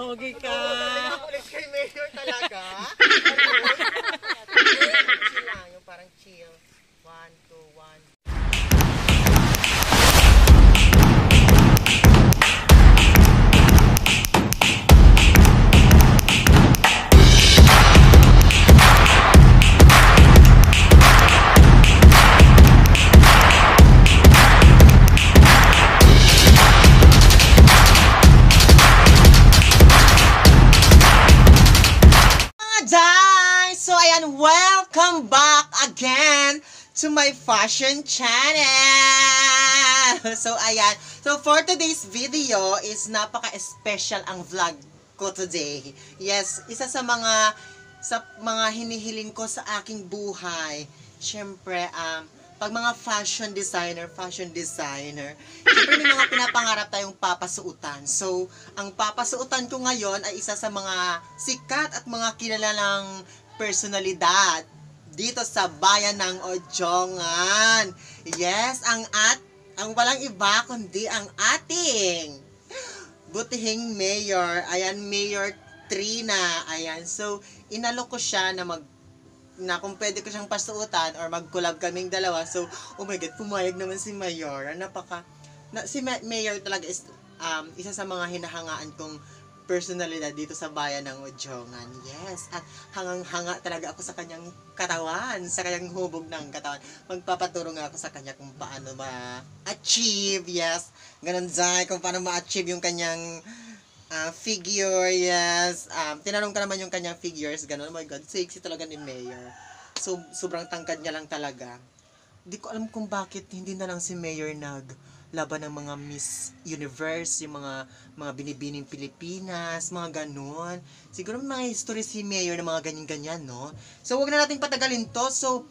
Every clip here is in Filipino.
Pogi ka. Ulit kay Mayor talaga. Chill lang, yung parang chill. 1, 2, 1. So ayan, welcome back again to my fashion channel. So ayan, so for today's video is napaka-special ang vlog ko today. Yes, isa sa mga hinihiling ko sa aking buhay. Syempre, pag mga fashion designer, syempre may mga pinapangarap tayong papasuutan. So, ang papasuutan ko ngayon ay isa sa mga sikat at mga kilalang personalidad dito sa bayan ng Ojongan. Yes, ang walang iba kundi ang ating butihing mayor. Ayan, Mayor Trina. Ayan, so inalok ko siya na kung pwede ko siyang pasuutan or mag-collab kaming dalawa. So, oh my God, pumayag naman si Mayor. Si Mayor talaga is isa sa mga hinahangaan kong personalidad dito sa bayan ng Ojongan. Yes, at hangang-hanga talaga ako sa kanyang katawan, sa kanyang hubog ng katawan. Magpapaturo nga ako sa kanya kung paano ma-achieve, yes. Ganun dahil kung paano ma-achieve yung kanyang figure, yes. Tinanong ka naman yung kanyang figures, ganun. Oh my God, sexy talaga ni Mayor. So, sobrang tangkad niya lang talaga. Hindi ko alam kung bakit hindi na lang si Mayor laban ng mga Miss Universe, yung mga binibining Pilipinas, mga ganun. Siguro may mga history si Mayor na mga ganyan-ganyan, no? So, wag na nating patagalin to. So,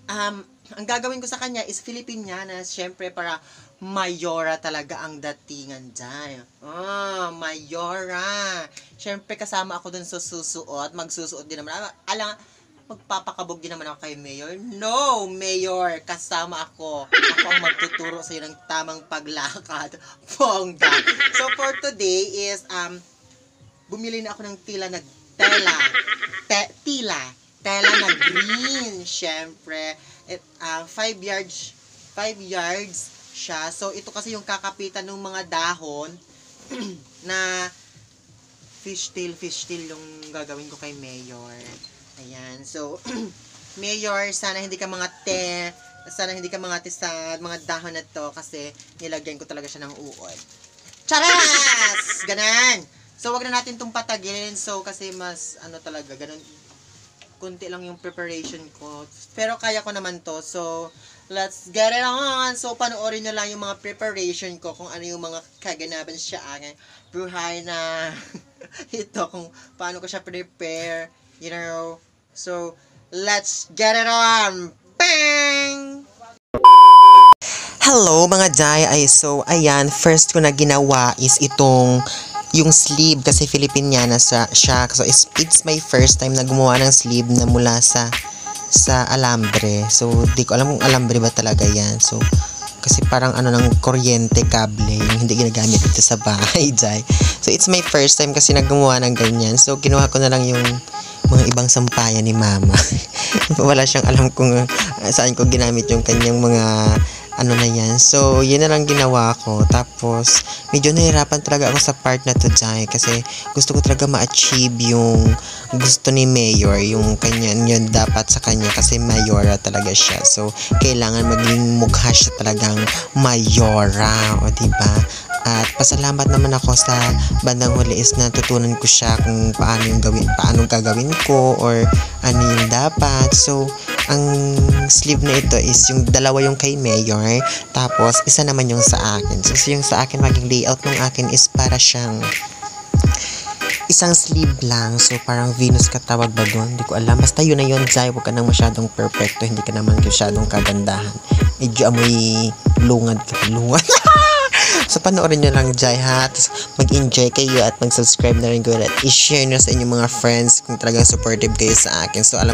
ang gagawin ko sa kanya is Filipiniana, syempre para Mayora talaga ang datingan dyan. Mayora. Syempre kasama ako dun sa susuot. Magsusuot din naman. Magpapakabog din naman ako kay Mayor. No, Mayor, kasama ako. Ako ang magtuturo sa iyo ng tamang paglakad. Bongga. So for today is bumili na ako ng tela na green. Syempre, 5 yards siya. So ito kasi yung kakapitan ng mga dahon na fishtail yung gagawin ko kay Mayor. Ayan. So, Mayor, sana hindi ka mangati sa mga dahon na to kasi nilagyan ko talaga siya ng uod. Charas! Ganan! So, wag na natin itong patagilin. So, kasi mas, talaga, ganun, kunti lang yung preparation ko. Pero kaya ko naman to. So, let's get it on! So, panoorin nyo lang yung mga preparation ko kung ano yung mga kaganaban siya akin. Buhay na ito, kung paano ko siya prepare. You know, so let's get it on. Bang! Hello mga Jai. So ayan, first ko na ginawa is yung sleeve kasi Filipiniana siya. So it's my first time na gumawa ng sleeve na mula sa alambre. So di ko alam kung alambre ba talaga yan. So kasi parang ng kuryente, kable, yung hindi ginagamit dito sa bahay, Jai. So, it's my first time kasi naggumawa ng ganyan. So, kinuha ko na lang yung mga ibang sampayan ni Mama. Wala siyang alam kung saan ko ginamit yung kanyang mga na yan. So, yun na lang ginawa ko. Tapos, medyo nahirapan talaga ako sa part na to, Jai. Kasi, gusto ko talaga ma-achieve yung gusto ni Mayor. Yung kanyan, yun dapat sa kanya. Kasi Mayora talaga siya. So, kailangan maging mukha siya talagang Mayora. O, diba? At pasalamat naman ako sa bandang huli is natutunan ko siya kung paano gagawin ko or ano yung dapat. So, ang sleeve na ito is yung dalawa yung kay Mayor, tapos isa naman yung sa akin. So, yung sa akin maging layout ng akin is para siyang isang sleeve lang. So, parang Venus katawag ba doon? Hindi ko alam. Basta yun na yun, Jai. Huwag ka nang masyadong perfecto. Hindi ka naman masyadong kagandahan. Medyo amoy lungad ka. So, panoorin nyo lang, Jai, ha? Tapos, mag-enjoy kayo at mag-subscribe na rin kayo at i-share nyo sa inyong mga friends kung talagang supportive kayo sa akin. So, alam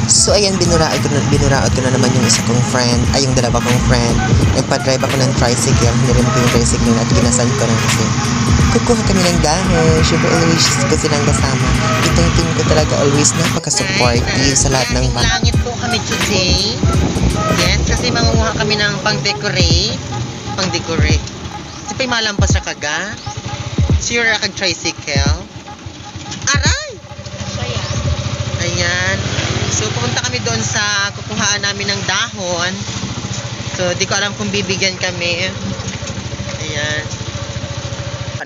So ayan, binuraot ko na naman yung isa kong friend, ay yung dalawa kong friend. Nagpa-drive ako ng tricycle, hinirim ko yung tricycle at ginasan ko na kasi kukuha kami ng dahon. Siyempre always ko silang kasama. Itong team ko talaga always napaka-supportive sa lahat ng langit po kami today. Yes, kasi mangunguha kami ng pang-decorate. Siyempre malampas sa kaga. Sure kag-tricycle. Aray! Ayan. So, pupunta kami doon sa kukuhaan namin ng dahon. So, di ko alam kung bibigyan kami. Ayan.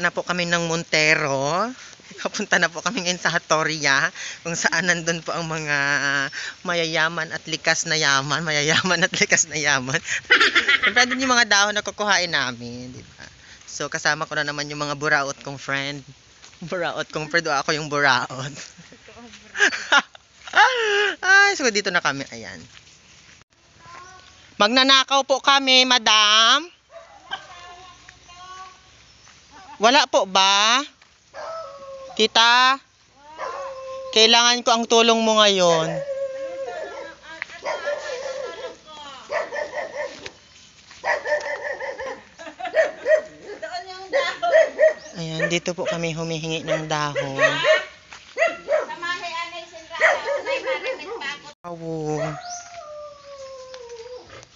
Na po kami ng Montero. Papunta na po kami ngayon sa Hatoria, kung saan nandun po ang mga mayayaman at likas na yaman. Siyempre, doon yung mga dahon na kukuhain namin. Diba? So, kasama ko na naman yung mga buraot kong friend. Ako yung buraot. Ay, so dito na kami. Ayan. Magnanakaw po kami, madam. Wala po ba? Kita? Kailangan ko ang tulong mo ngayon. Ayan, dito po kami humihingi ng dahon.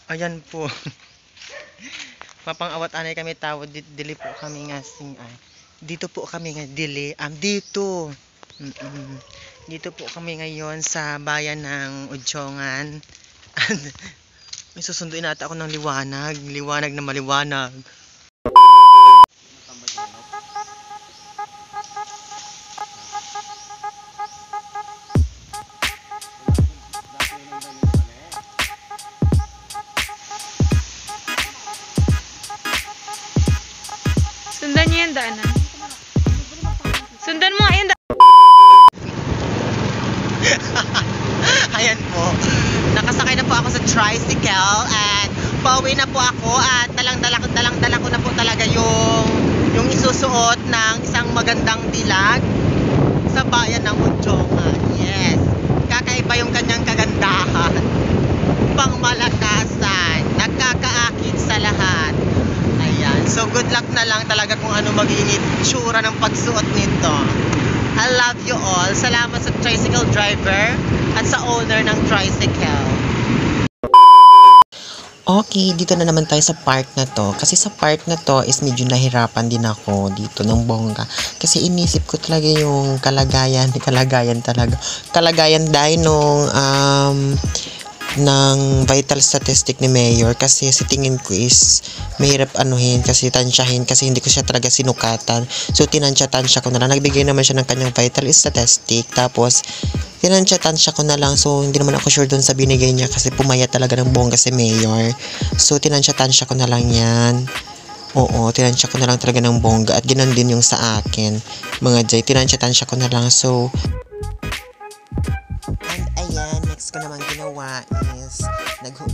Ayan po. Mapang-awat anay kami tawad, dili po kami nga sing ay. Dito po kami nga dili, dito. Dito po kami ngayon sa bayan ng Udjongan. May susunduin nata ako ng liwanag na maliwanag. Sundan niyo yung daanan. Sundan mo yung daanan. Ayan po. Nakasakay na po ako sa tricycle at pauwi na po ako at dalang-dala ko na po talaga yung isusuot ng isang magandang dilag sa bayan ng Udjongan. Yes. Kakaiba yung kanyang kagandahan. Pangmalakasan. Nagkakaakit sa lahat. Ayan. So, good luck na lang talaga kung ano magiging itsura ng pagsuot nito. I love you all. Salamat sa tricycle driver at sa owner ng tricycle. Okay, dito na naman tayo sa part na to. Kasi sa part na to is medyo nahirapan din ako dito ng bongga. Kasi inisip ko talaga yung kalagayan dahil nung ng vital statistic ni Mayor, kasi sa tingin ko is mahirap anuhin kasi tansyahin kasi hindi ko siya talaga sinukatan. So tansya ko na lang. Nagbigay naman siya ng kanyang vital statistic, tapos tansya ko na lang. So hindi naman ako sure doon sa binigay niya kasi pumayat talaga ng bongga si Mayor. So tansya ko na lang yan. Oo, tinansya ko na lang talaga ng bongga at ganoon din yung sa akin. Mga jay, tansya ko na lang. So and ayan, next ko naman ginawa is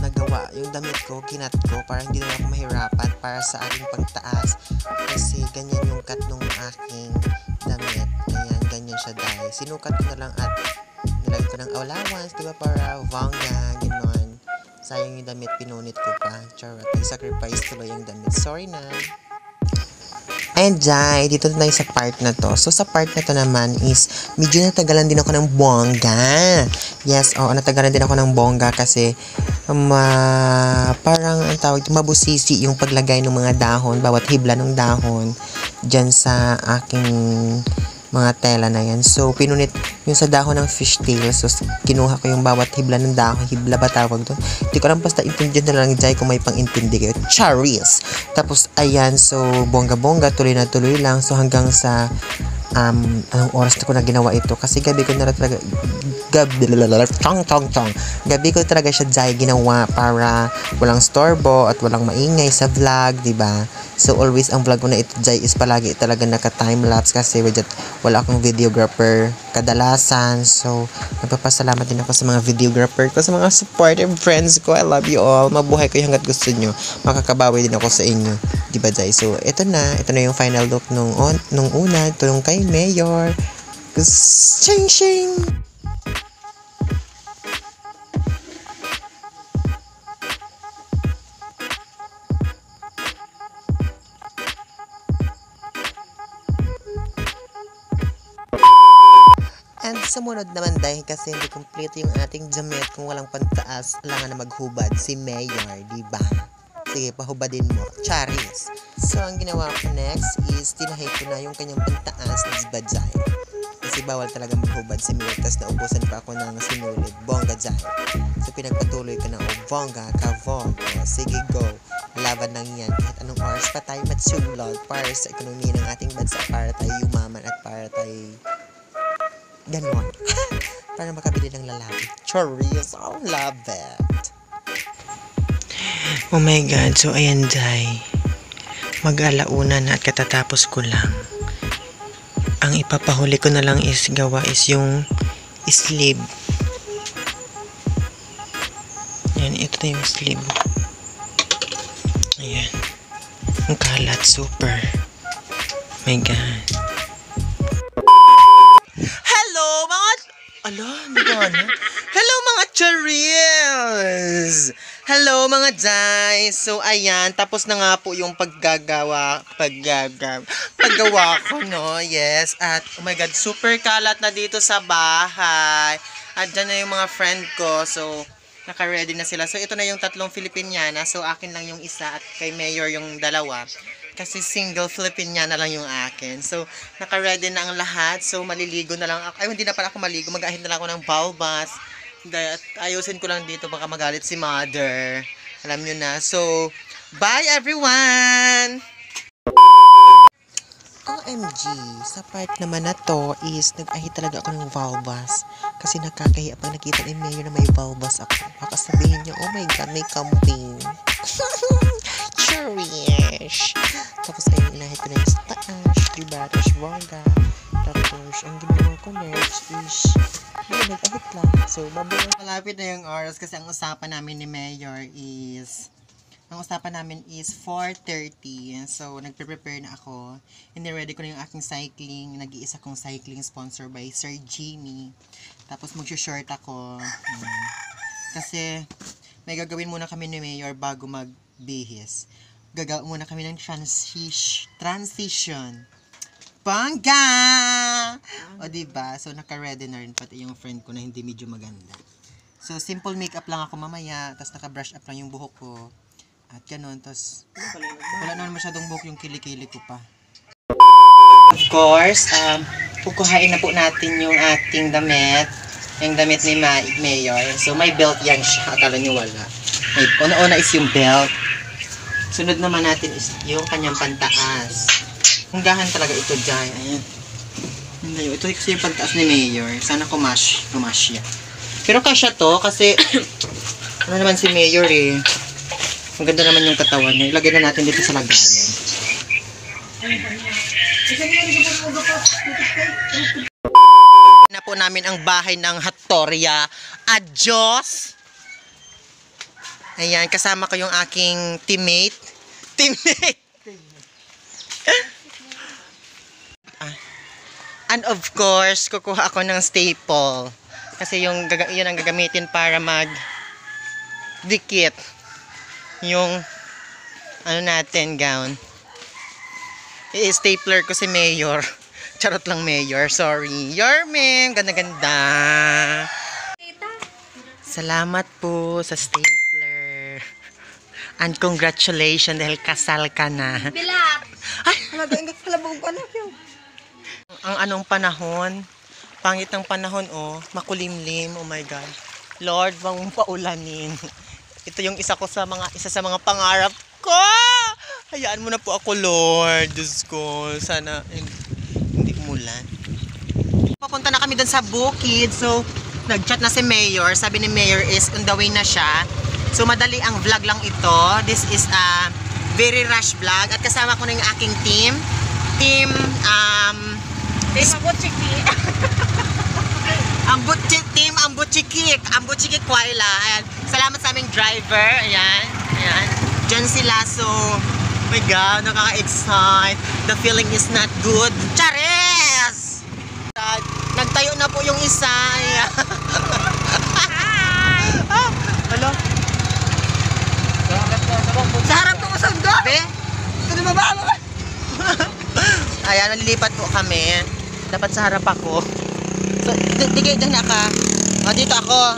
nagawa yung damit ko, kinat ko para hindi na ako mahirapan para sa aking pagtaas kasi ganyan yung cut nung aking damit. Ayan, ganyan siya dahil sinukat ko na lang at nilagay ko ng allowance, diba, para vanga, gano'n. Sayang yung damit, pinunit ko pa. Charot, nag-sacrifice tuloy yung damit. Sorry na. Ayan, Jai, dito na tayo sa part na to. So, sa part na to naman is, medyo natagalan din ako ng bongga. Yes, natagalan din ako ng bongga kasi, parang, ang tawag, mabusisi yung paglagay ng mga dahon, bawat hibla ng dahon, dyan sa aking mga tela na yan. So, pinunit yung sa dahon ng fishtail. So, kinuha ko yung bawat hibla ng dahon. Hibla ba tawag doon? Hindi ko alam, basta intindihan na lang, Jai, kung may pang-intindi kayo. Charis! Tapos, ayan. So, bongga-bongga. Tuloy na tuloy lang. So, hanggang sa anong oras na ko na ginawa ito. Kasi gabi ko na talaga gabi ko talaga siya, Jai, ginawa para walang storbo at walang maingay sa vlog, diba? So, always ang vlog ko na ito, Jai, is palagi talaga naka-timelapse kasi wala akong videographer kadalasan. So, nagpapasalamat din ako sa mga videographer ko, sa mga supportive friends ko. I love you all. Mabuhay kayo hanggat gusto nyo. Makakabawi din ako sa inyo. Diba, Jai? So, ito na yung final look nung una. Ito yung kay Mayor. Shing! And sumunod naman dahil kasi hindi complete yung ating damit kung walang pantaas, kailangan na maghubad si Mayor, diba? Sige, pahubadin mo. Charis. So, ang ginawa ko next is tinahay ko na yung kanyang pantaas na Zbadzay. Kasi bawal talaga maghubad si Mayor. Tapos naubusan pa ako ng sinulid. Bongga dyan. So, pinagpatuloy ko na, bongga, kavong. O, sige, go. Laban lang yan. Kahit anong oras pa tayo matsulod para sa ekonomiya ng ating bansa, para tayo yumaman at para tayo ganon. Para makabili ng lalaki. Charis. I love it. Oh my God. So, ayan, Day. Mag-alauna na at katatapos ko lang. Ang ipapahuli ko na lang is gawa is yung sleeve. Ayan, ito na yung sleeve. Ayan. Ang kalat, super. My God. Hello, mga... Ala, hindi ka na. Hello, mga Charis! Hello, mga Day! So, ayan, tapos na nga po yung paggawa ko, no? Yes, at, oh my God, super kalat na dito sa bahay. At dyan na yung mga friend ko, so, naka-ready na sila. So, ito na yung 3 Filipiniana. So, akin lang yung isa at kay Mayor yung 2. Kasi single Filipiniana lang yung akin. So, naka-ready na ang lahat. So, maliligo na lang ako. Ay, hindi na pala ako maligo. Mag-ahit na lang ako ng bowel bath. Ayusin ko lang dito. Baka magalit si mother. Alam nyo na. So, bye everyone! OMG, sa part naman na to is nag-ahit talaga ako ng valvas kasi nakakahiya pag nakita ni Mayor na may valvas ako. Baka sabihin niyo, oh my God, may kambing. Cherish! Tapos ayun, inahit ko na yung sa taas, diba? Tapos bongga. Tapos, ang ginawa ko next is nag-ahit lang. So, malapit na yung oras kasi ang usapan namin ni Mayor is 4:30. So, nagpe-prepare na ako. Ready ko na yung aking cycling. Nag-iisa kong cycling sponsor by Sir Jimmy. Tapos, mag-short ako. Kasi, may gagawin muna kami ni Mayor bago magbihis. Gagawin muna kami ng transition. Bangga! O, diba? So, naka-ready na rin pati yung friend ko na hindi medyo maganda. So, simple makeup lang ako mamaya. Tapos, naka-brush up lang yung buhok ko. At ganun, tapos wala naman masyadong buhok yung kilikili ko pa. Of course, kukuhain na po natin yung ating damit. Yung damit ni Mayor. So, may belt yan siya. Akala nyo wala. May, una-una is yung belt. Sunod naman natin is yung kanyang pantaas. Hanggahan talaga ito dyan. Ayan. Ito kasi yung pantaas ni Mayor. Sana kumash yan. Pero kasya to kasi ano naman si Mayor eh. Ang ganda naman yung katawan niya. Ilagay na natin dito sa lagayan. Na po namin ang bahay ng Hattoria. Adios! Ayan, kasama ko yung aking teammate. And of course, kukuha ako ng staple. Kasi yun ang gagamitin para mag-dikit yung ano natin gown. I-stapler ko si Mayor. Charot lang, Mayor, sorry. Yormem, ganda-ganda. Salamat po sa stapler. And congratulations dahil kasal ka na. Bilat! Ay, ang anong panahon, pangit ng panahon, oh, makulimlim, oh my God. Lord, wag mong paulanin. Ito yung isa sa mga pangarap ko. Hayaan mo na po ako, Lord. Diyos ko, sana hindi umulan. Papunta na kami dun sa bukid. So, nag-chat na si Mayor. Sabi ni Mayor is on the way na siya. So, madali ang vlog lang ito. This is a very rush vlog. At kasama ko na yung aking team. Team Ambuchikik Kwaila. Ayan. Salamat sa aming driver. Ayan. Ayan. Diyan sila. So, oh my God, nakaka-excite. The feeling is not good. Chares! Nagtayo na po yung isa. Ayan. Hi! Hello? Sa harap ko masanda! Be? Ito na baba! Ayan, nalilipat po kami. Dapat sa harap ako. So, digay dyan na ka. O, dito ako.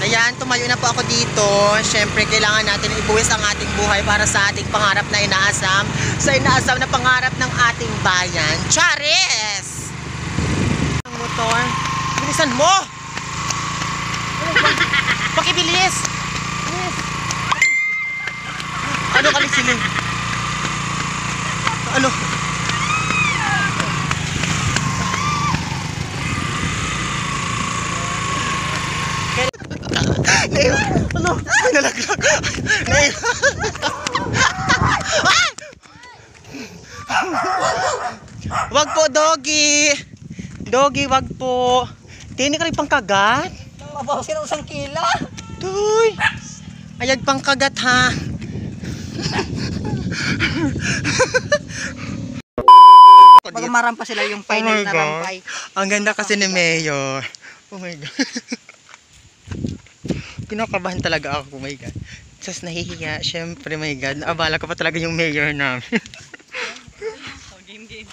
Ayan, tumayo na po ako dito. Siyempre, kailangan natin ibuwis ang ating buhay para sa ating pangarap na inaasam. Sa inaasam na pangarap ng ating bayan. Charis! Ang motor. Bilisan mo! Pakibilis! Bilis! Ano kalisiling? Ano? Ano? Ay, nalaglag. Wag po, Doggy. Doggy, wag po. Tini ka rin pang kagat. Mabawas ka ng 1 kilo. Tuy. Ayag pang kagat, ha. Magmaram pa sila yung final na rampay. Ang ganda kasi ni Mayor. Oh my God. Kinakabahan talaga ako, oh my God. Tapos nahihiya, syempre, my God. Naabala ko pa talaga yung Mayor namin. Game.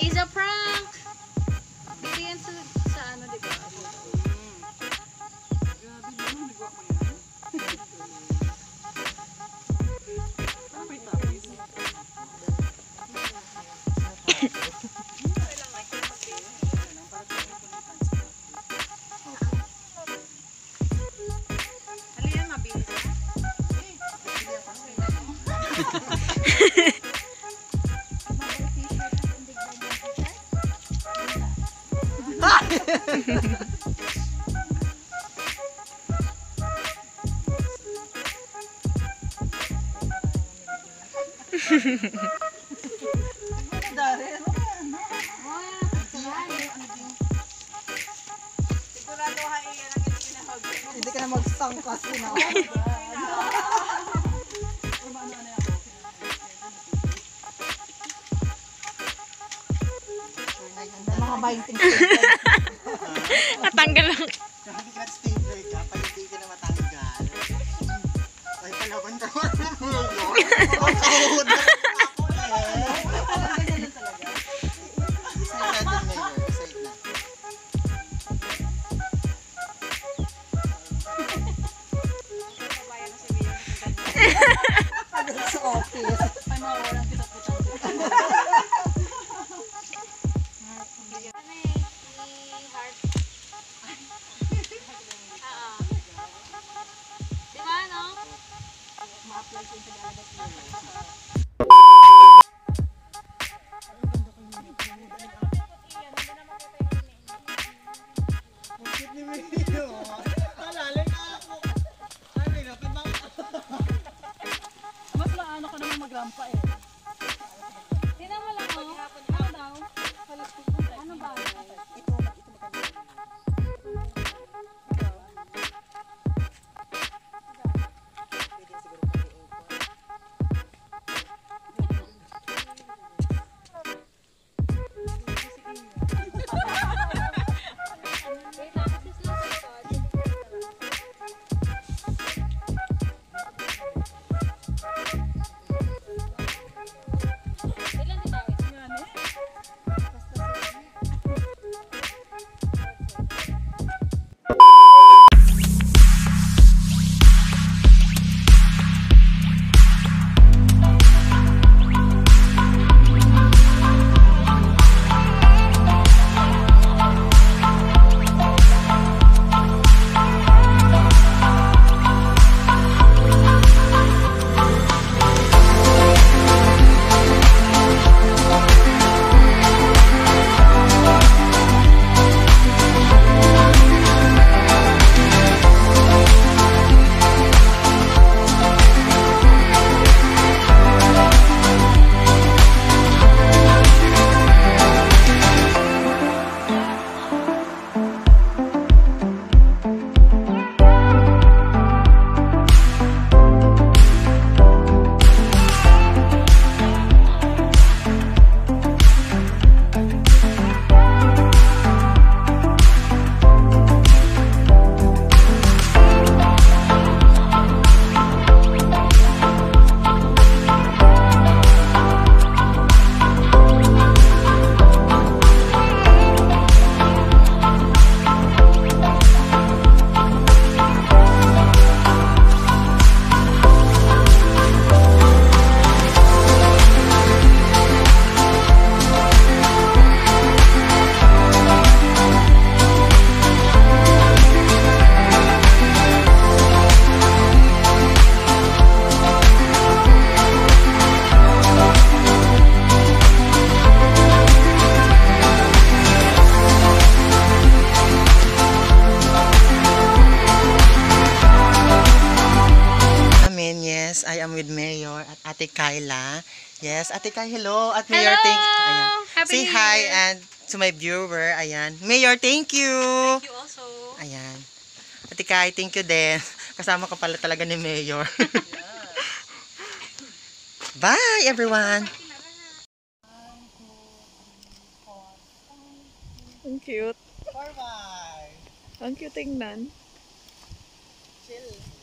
Is a prank. Bigyan sa ano, di ba? Hindi ka na mag-sangkas na. Mga binding Natanggal lang. Kahit ka stapler ka, pag hindi ka na matanggal. Ay, palaban ka. Kahod na ako eh. Decide natin, Mayor. Decide na. sa office. Ay, mawawalan kita-kita. Diba, no? Ni Mayor. Alala na ako. Ay, napit ba? Mas maano ka naman magrampa eh. Tingnan mo lang, oh. Ano daw? Ano ba? Wait, kasi sila sa likod. Yes, I am with Mayor at Ate Kyla. Yes, Ate Kyla, hello. At Mayor, Hello! ayan. Happy Say New hi Year! and to my viewer. Ayan. Mayor, thank you. Thank you also. Ayan. Ate Kai, thank you din. Kasama ka pala talaga ni Mayor. Bye, everyone. Ang cute. Forward. Ang cute tingnan. Chill.